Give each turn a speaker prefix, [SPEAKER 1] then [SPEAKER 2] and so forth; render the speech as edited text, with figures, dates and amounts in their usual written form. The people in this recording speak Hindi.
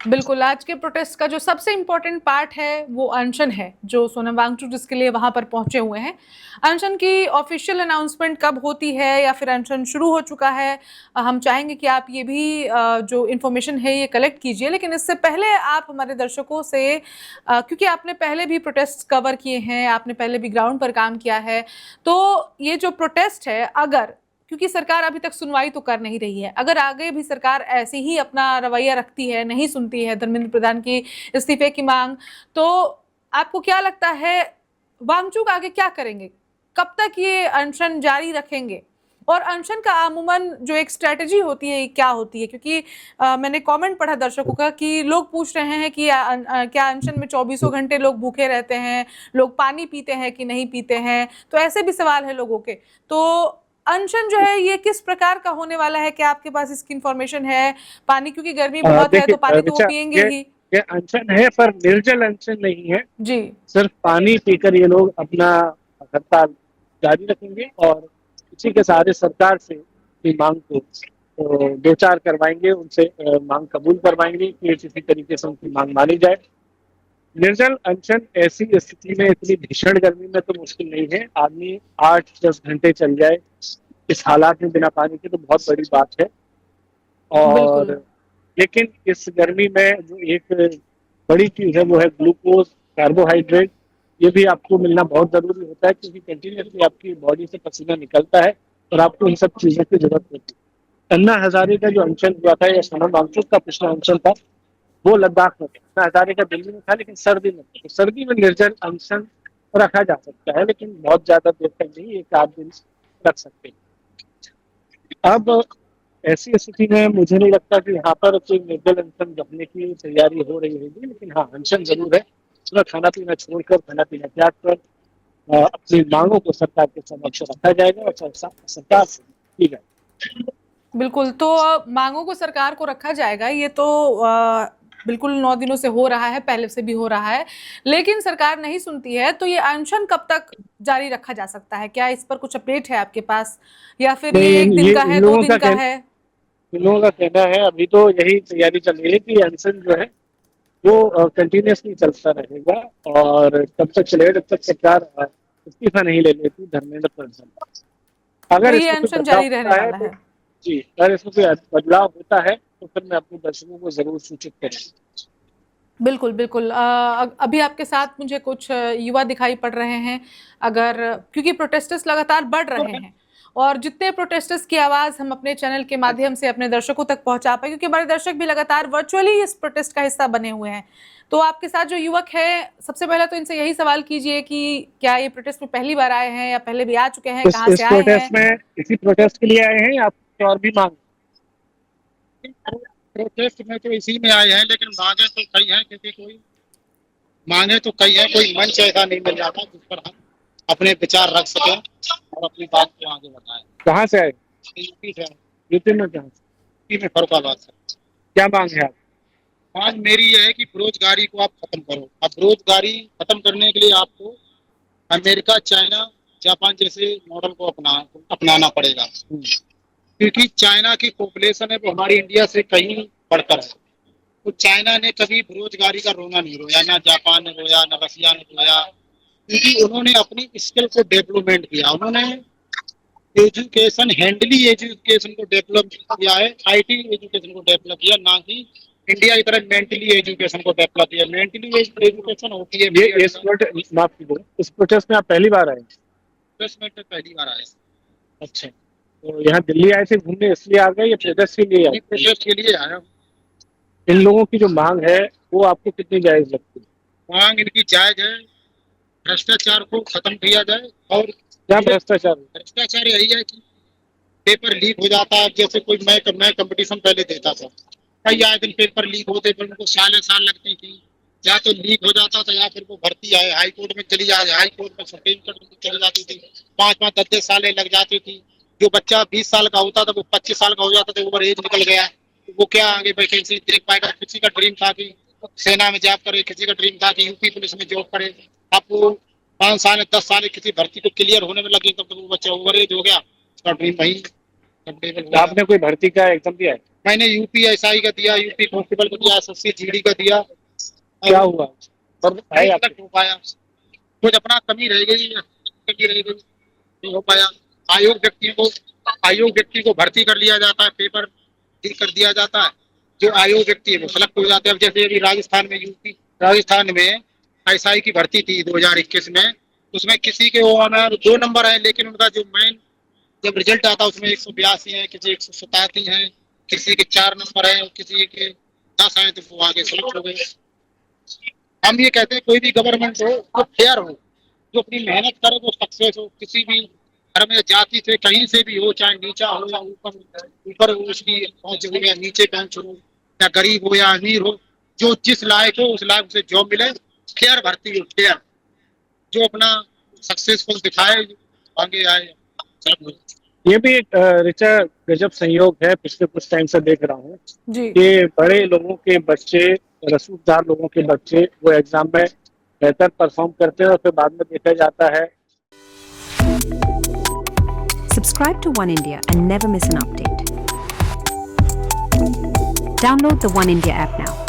[SPEAKER 1] बिल्कुल, आज के प्रोटेस्ट का जो सबसे इम्पोर्टेंट पार्ट है, वो अनशन है, जो सोनम वांगचुक जिसके लिए वहाँ पर पहुँचे हुए हैं। अनशन की ऑफ़िशियल अनाउंसमेंट कब होती है या फिर अनशन शुरू हो चुका है? हम चाहेंगे कि आप ये भी जो इन्फॉर्मेशन है, ये कलेक्ट कीजिए। लेकिन इससे पहले आप हमारे दर्शकों से क्योंकि आपने पहले भी प्रोटेस्ट कवर किए हैं, आपने पहले भी ग्राउंड पर काम किया है, तो ये जो प्रोटेस्ट है, अगर क्योंकि सरकार अभी तक सुनवाई तो कर नहीं रही है, अगर आगे भी सरकार ऐसे ही अपना रवैया रखती है, नहीं सुनती है धर्मेंद्र प्रधान की इस्तीफे की मांग, तो आपको क्या लगता है वांगचुक आगे क्या करेंगे? कब तक ये अनशन जारी रखेंगे? और अनशन का अमूमन जो एक स्ट्रेटजी होती है, क्या होती है? क्योंकि मैंने कमेंट पढ़ा दर्शकों का कि लोग पूछ रहे हैं कि क्या अनशन में 24 घंटे लोग भूखे रहते हैं, लोग पानी पीते हैं कि नहीं पीते हैं? तो ऐसे भी सवाल है लोगों के। तो अनशन जो है ये किस प्रकार का होने वाला है? क्या आपके पास इसकी इंफॉर्मेशन है? पानी क्योंकि गर्मी बहुत है,
[SPEAKER 2] देखिए
[SPEAKER 1] तो पानी तो वो
[SPEAKER 2] ऋचा,
[SPEAKER 1] पिएंगे
[SPEAKER 2] ये
[SPEAKER 1] ही।
[SPEAKER 2] ये अनशन है पर निर्जल अनशन नहीं है।
[SPEAKER 1] जी।
[SPEAKER 2] सिर्फ पानी पीकर ये लोग अपना हड़ताल जारी रखेंगे और इसी के सहारे सरकार से की मांग को दो चार करवाएंगे, उनसे मांग कबूल करवाएंगे कि किसी तरीके से उनकी मांग मानी जाए। निर्जल अनशन ऐसी स्थिति में, इतनी भीषण गर्मी में तो मुश्किल नहीं है। आदमी 8-10 घंटे चल जाए इस हालात में बिना पानी के, तो बहुत बड़ी बात है। और
[SPEAKER 1] बिल्कुल।
[SPEAKER 2] लेकिन इस गर्मी में जो एक बड़ी चीज है वो है ग्लूकोज, कार्बोहाइड्रेट। ये भी आपको मिलना बहुत जरूरी होता है क्योंकि कंटिन्यूसली आपकी बॉडी से पसीना निकलता है और आपको इन सब चीजों की जरूरत होती है। अन्ना हजारे का जो अनशन हुआ था या सोनम वांगचुक का पिछला अनशन था, वो लद्दाख में था। अन्ना हजारे का दिल्ली में था लेकिन सर्दी में था। तो सर्दी में निर्जल अनशन रखा जा सकता है, लेकिन बहुत ज्यादा देर तक नहीं, 1-8 दिन रख सकते हैं। अब ऐसी स्थिति में मुझे नहीं लगता कि यहाँ पर कोई निर्जल अनशन रखने की तैयारी हो रही होगी, लेकिन हाँ, अनशन जरूर है। उसमें खाना पीना छोड़कर, खाना पीना त्याग कर अपनी मांगों को सरकार के समक्ष रखा जाएगा और सरकार से की जाएगी।
[SPEAKER 1] बिल्कुल, तो मांगों को सरकार को रखा जाएगा, ये तो बिल्कुल 9 दिनों से हो रहा है, पहले से भी हो रहा है। लेकिन सरकार नहीं सुनती है, तो ये अनशन कब तक जारी रखा जा सकता है? क्या इस पर कुछ अपडेट है आपके पास? या फिर ये 1 दिन
[SPEAKER 2] ये
[SPEAKER 1] का है, 2 दिन का है?
[SPEAKER 2] इन लोगों का कहना है, अभी तो यही तैयारी चल रही है कि अनशन जो है वो कंटिन्यूसली चलता रहेगा और तब तक चलेगा जब तक सरकार इस्तीफा नहीं ले लेती धर्मेंद्र प्रधान।
[SPEAKER 1] तो
[SPEAKER 2] अगर
[SPEAKER 1] ये
[SPEAKER 2] इसमें कोई
[SPEAKER 1] अनशन
[SPEAKER 2] बदलाव
[SPEAKER 1] जारी रहने
[SPEAKER 2] होता है
[SPEAKER 1] वाला
[SPEAKER 2] तो
[SPEAKER 1] है।
[SPEAKER 2] जी, अगर इसमें कोई बदलाव होता है तो फिर मैं अपने दर्शकों को जरूर सूचित करूंगा।
[SPEAKER 1] बिल्कुल, बिल्कुल। अभी आपके साथ मुझे कुछ युवा दिखाई पड़ रहे हैं, अगर क्योंकि प्रोटेस्टर्स लगातार बढ़ रहे हैं और जितने प्रोटेस्टर्स की आवाज़ हम अपने चैनल के माध्यम से अपने दर्शकों तक पहुँचा पाएँ, क्योंकि हमारे दर्शक भी लगातार वर्चुअली इस प्रोटेस्ट का हिस्सा बने हुए हैं। तो आपके साथ जो युवक हैं, सबसे पहले तो इनसे यही सवाल कीजिए कि क्या ये प्रोटेस्ट में पहली बार आए हैं या पहले भी आ चुके हैं? कहाँ
[SPEAKER 2] इस
[SPEAKER 1] से आए हैं?
[SPEAKER 2] प्रोटेस्ट में, इसी प्रोटेस्ट के लिए आए हैं या कुछ और भी मांग?
[SPEAKER 3] प्रोटेस्ट में तो इसी में आए हैं, लेकिन मांगे तो कई हैं, क्योंकि कोई मंच ऐसा नहीं मिल जाता जिस पर हम अपने विचार रख सकें और अपनी बात को आगे बढ़ाएं।
[SPEAKER 2] कहाँ से आए?
[SPEAKER 3] यूपी से।
[SPEAKER 2] यूपी में कहाँ से?
[SPEAKER 3] यूपी में फरुखाबाद से।
[SPEAKER 2] क्या मांग है आप?
[SPEAKER 3] मांग मेरी यह है कि बेरोजगारी को आप खत्म करो। अब बेरोजगारी खत्म करने के लिए आपको अमेरिका, चाइना, जापान जैसे मॉडल को अपनाना पड़ेगा, क्योंकि चाइना की पॉपुलेशन है वो हमारी इंडिया से कहीं बढ़कर है। तो चाइना ने कभी बेरोजगारी का रोना नहीं रोया, ना जापान ने रोया, ना रसिया ने रोया, क्योंकि उन्होंने अपनी स्किल को डेवलपमेंट किया। उन्होंने एजुकेशन, हैंडली एजुकेशन को डेवलप किया है, आईटी एजुकेशन को डेवलप किया, ना कि इंडिया की तरह मेंटली एजुकेशन को डेवलप किया। मेंटली एजुकेशन होती है
[SPEAKER 2] माफ कीजिए, इस प्रोटेस्ट में आप पहली बार आए?
[SPEAKER 3] 10 मिनट में पहली बार आए।
[SPEAKER 2] अच्छा, तो यहाँ दिल्ली आए थे घूमने इसलिए आ गए या प्रोटेस्ट के लिए आए?
[SPEAKER 3] प्रोटेस्ट के लिए आया।
[SPEAKER 2] इन लोगों की जो मांग है वो आपको कितनी जायज लगती है?
[SPEAKER 3] मांग इनकी जायज है, भ्रष्टाचार को खत्म किया जाए। और
[SPEAKER 2] क्या भ्रष्टाचार?
[SPEAKER 3] भ्रष्टाचार यही है कि पेपर लीक हो जाता है। जैसे कोई मैं कंपटीशन पहले देता था, कई आए दिन पेपर लीक होते पर उनको साल लगती थी। या तो लीक हो जाता था या फिर वो भर्ती आए हाई कोर्ट में चली जाए, हाई कोर्ट में सुप्रीम कोर्ट में चली जाती थी, 5-5, 10-10 साल लग जाती थी। जो बच्चा 20 साल का होता था वो 25 साल का हो जाता था, ओवर एज निकल गया, तो वो क्या आगे वैकेंसी देख पाएगा? किसी का ड्रीम था कि सेना में जॉब करे, किसी का ड्रीम था कि यूपी पुलिस में जॉब करे। अब वो 5 साल 10 साल किसी भर्ती को क्लियर होने में लगे, तब तो वो बच्चा ओवर एज हो गया, उसका ड्रीम वही।
[SPEAKER 2] आपने कोई भर्ती का एग्जाम दिया है?
[SPEAKER 3] मैंने यूपीएसआई का दिया, यूपी कांस्टेबल का दिया, एसएससी जीडी का दिया।
[SPEAKER 2] क्या हुआ? पर
[SPEAKER 3] नहीं सेलेक्ट हो पाया, कुछ अपना कमी रह गई, नहीं हो पाया। आयोग व्यक्ति को भर्ती कर लिया जाता है, पेपर कर दिया जाता है, जो आयोग व्यक्ति है वो सेलेक्ट हो जाते हैं। अब जैसे अभी राजस्थान में एसआई की भर्ती थी 2021 में, उसमें किसी के वो 2 नंबर है, लेकिन उनका जो मेन जब रिजल्ट आता है उसमें 182 है, किसी 187 है, किसी के 4 नंबर है, किसी के 10 है, तो वो आगे सेलेक्ट हो गए। हम ये कहते हैं कोई भी गवर्नमेंट हो वो फेयर हो, जो अपनी मेहनत करे वो सक्सेस हो, किसी भी धर्म या जाति से कहीं से भी हो, चाहे नीचा हो या ऊपर हो, उसकी पहुंच हो या नीचे पहुंच हो, या गरीब हो या अमीर हो, जो जिस लायक हो उस लायक उसे जॉब मिले, फेयर भर्ती हो, फेयर, जो अपना सक्सेसफुल दिखाए, आगे आए।
[SPEAKER 2] ये भी एक ऋचा गजब संयोग है, पिछले कुछ टाइम से देख रहा हूँ
[SPEAKER 1] जी
[SPEAKER 2] कि बड़े लोगों के बच्चे, रसूखदार लोगों के बच्चे वो एग्जाम में बेहतर परफॉर्म करते हैं और फिर बाद में देखा जाता है।
[SPEAKER 4] Subscribe to One India and never miss an update. Download the One India app now.